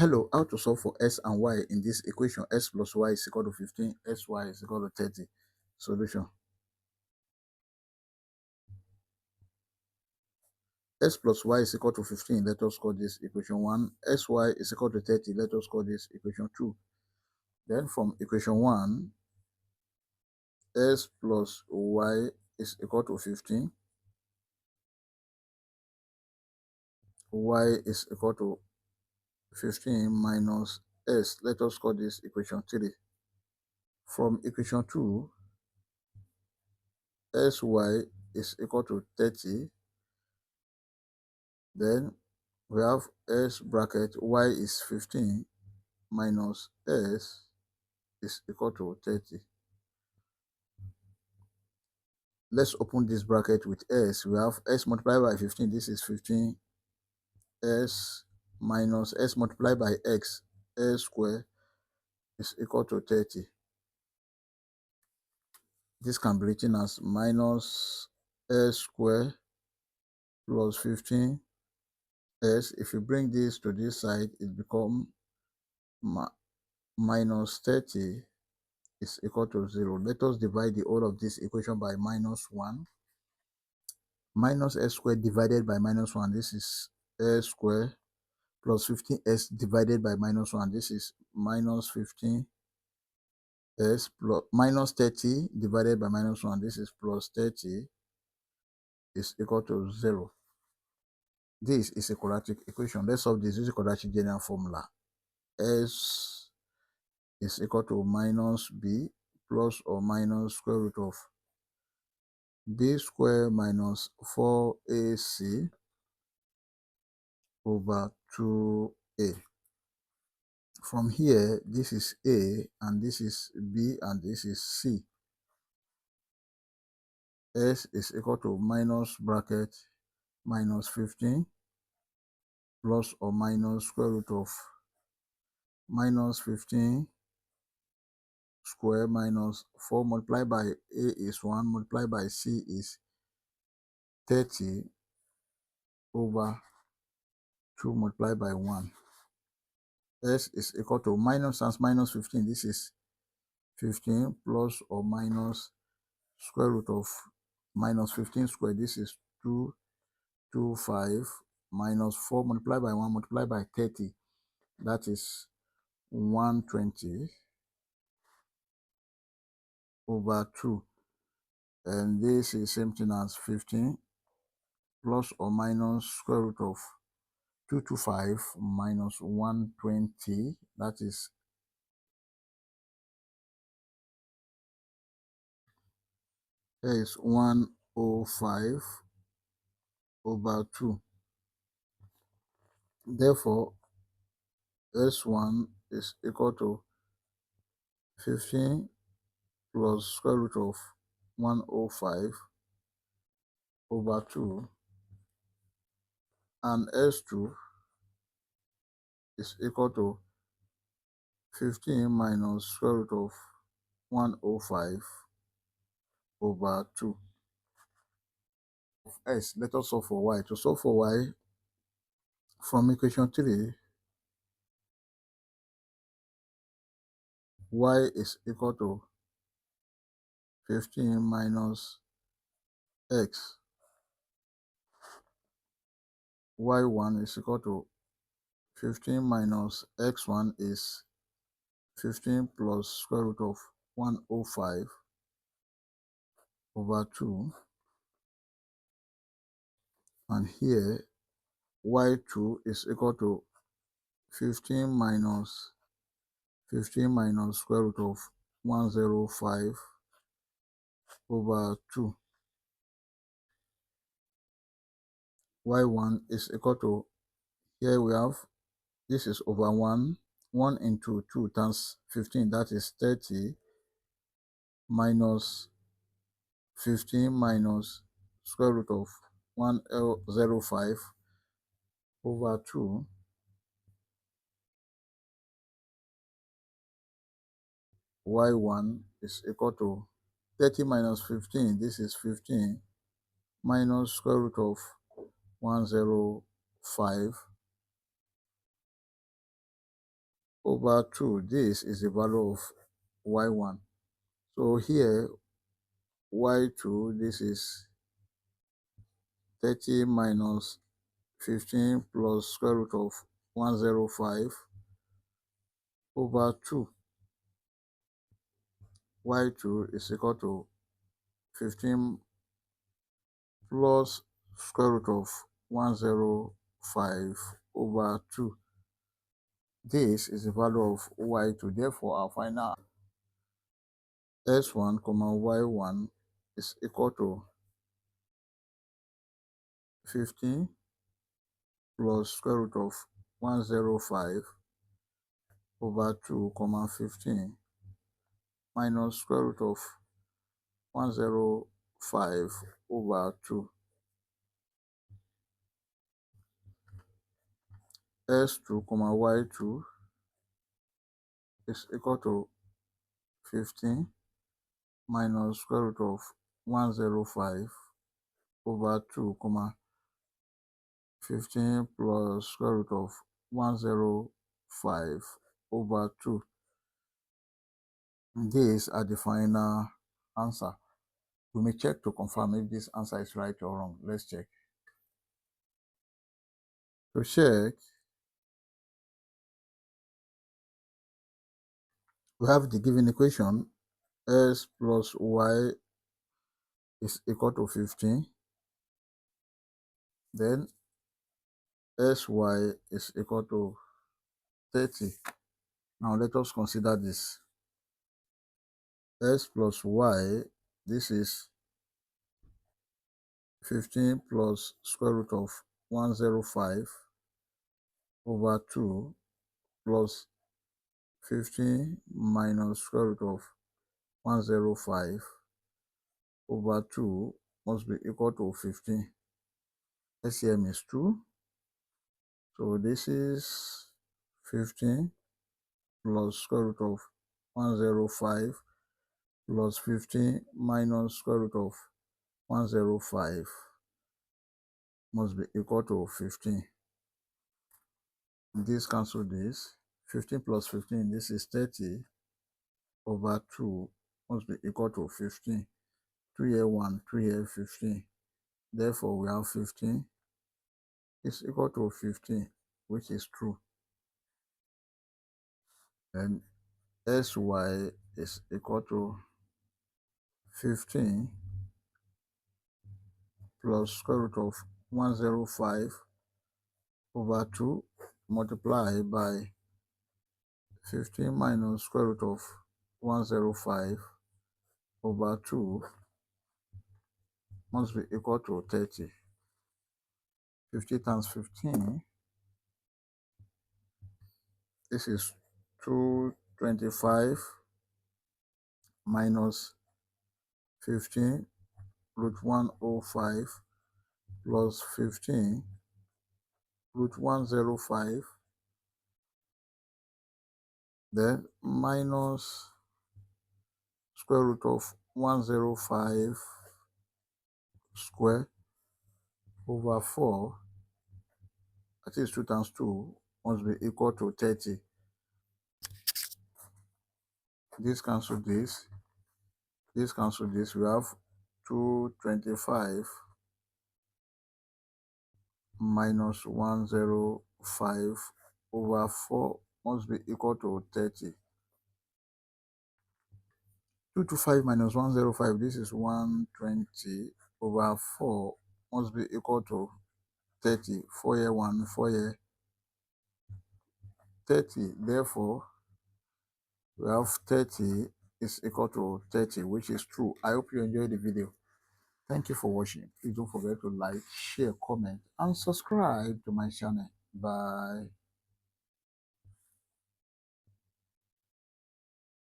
Hello, how to solve for x and y in this equation? X plus y is equal to 15, xy is equal to 30. Solution. X plus y is equal to 15. Let us call this equation 1. Xy is equal to 30. Let us call this equation 2. Then from equation 1, x plus y is equal to 15. Y is equal to 15 minus s. Let us call this equation 3. From equation 2, sy is equal to 30. Then we have s bracket y is 15 minus s is equal to 30. Let's open this bracket with s. We have s multiplied by 15. This is 15 s minus s multiplied by x. S squared is equal to 30. This can be written as minus s squared plus 15 s. If you bring this to this side, it becomes minus 30 is equal to 0. Let us divide the whole of this equation by minus 1. Minus s squared divided by minus 1. This is s squared plus 15s divided by minus 1. This is minus 15s plus minus 30 divided by minus 1. This is plus 30 is equal to 0. This is a quadratic equation. Let's solve this using quadratic general formula. S is equal to minus b plus or minus square root of b squared minus 4ac over 2a. From here, this is a and this is b and this is c. S is equal to minus bracket minus 15 plus or minus square root of minus 15 square minus 4 multiplied by a is 1 multiplied by c is 30 over 2 multiplied by 1. S is equal to minus times minus 15. This is 15 plus or minus square root of minus 15 squared. This is 225 minus 4 multiplied by 1 multiplied by 30. That is 120 over 2. And this is same thing as 15 plus or minus square root of 225 minus 120. That is 105 over 2. Therefore, S1 is equal to 15 plus square root of 105 over 2, and S2 is equal to 15 minus square root of 105 over 2. S. Let us solve for y. To solve for y, from equation 3, y is equal to 15 minus x. Y1 is equal to 15 minus x1 is 15 plus square root of 105 over 2. And here, y2 is equal to 15 minus square root of 105 over 2. Y1 is equal to, here we have, this is over 1 into 2 times 15, that is 30, minus 15 minus square root of 105 over 2. Y1 is equal to 30 minus 15, this is 15, minus square root of 105 over 2. This is the value of y1. So here, y2, this is 30 minus 15 plus square root of 105 over 2. Y2 is equal to 15 plus square root of 105 over 2. This is the value of y2. Therefore, our final s1 comma y1 is equal to 15 plus square root of 105 over 2 comma 15 minus square root of 105 over 2. S2 comma y2 is equal to 15 minus square root of 105 over 2 comma 15 plus square root of 105 over 2. These are the final answer. We may check to confirm if this answer is right or wrong. Let's check. To check, we have the given equation s plus y is equal to 15. Then sy is equal to 30. Now let us consider this. S plus y, this is 15 plus square root of 105 over 2 plus 15 minus square root of 105 over 2 must be equal to 15. SCM is 2. So this is 15 plus square root of 105 plus 15 minus square root of 105 must be equal to 15. This cancel this. 15 plus 15, this is 30 over 2 must be equal to 15. 2 here 1, 3 here 15. Therefore, we have 15 is equal to 15, which is true. And sy is equal to 15 plus square root of 105 over 2 multiplied by 15 minus square root of 105 over 2 must be equal to 30. 50 times 15, this is 225 minus 15 root 105 plus 15 root 105, then minus square root of 105 square over 4, that is 2 times 2, must be equal to 30. This cancel this. This cancel this. We have 225 minus 105 over 4 must be equal to 30. 225 minus 105, this is 120 over 4 must be equal to 30. 4 here 1, 4 here 30. Therefore, we have 30 is equal to 30, which is true. I hope you enjoyed the video. Thank you for watching. Please don't forget to like, share, comment, and subscribe to my channel. Bye.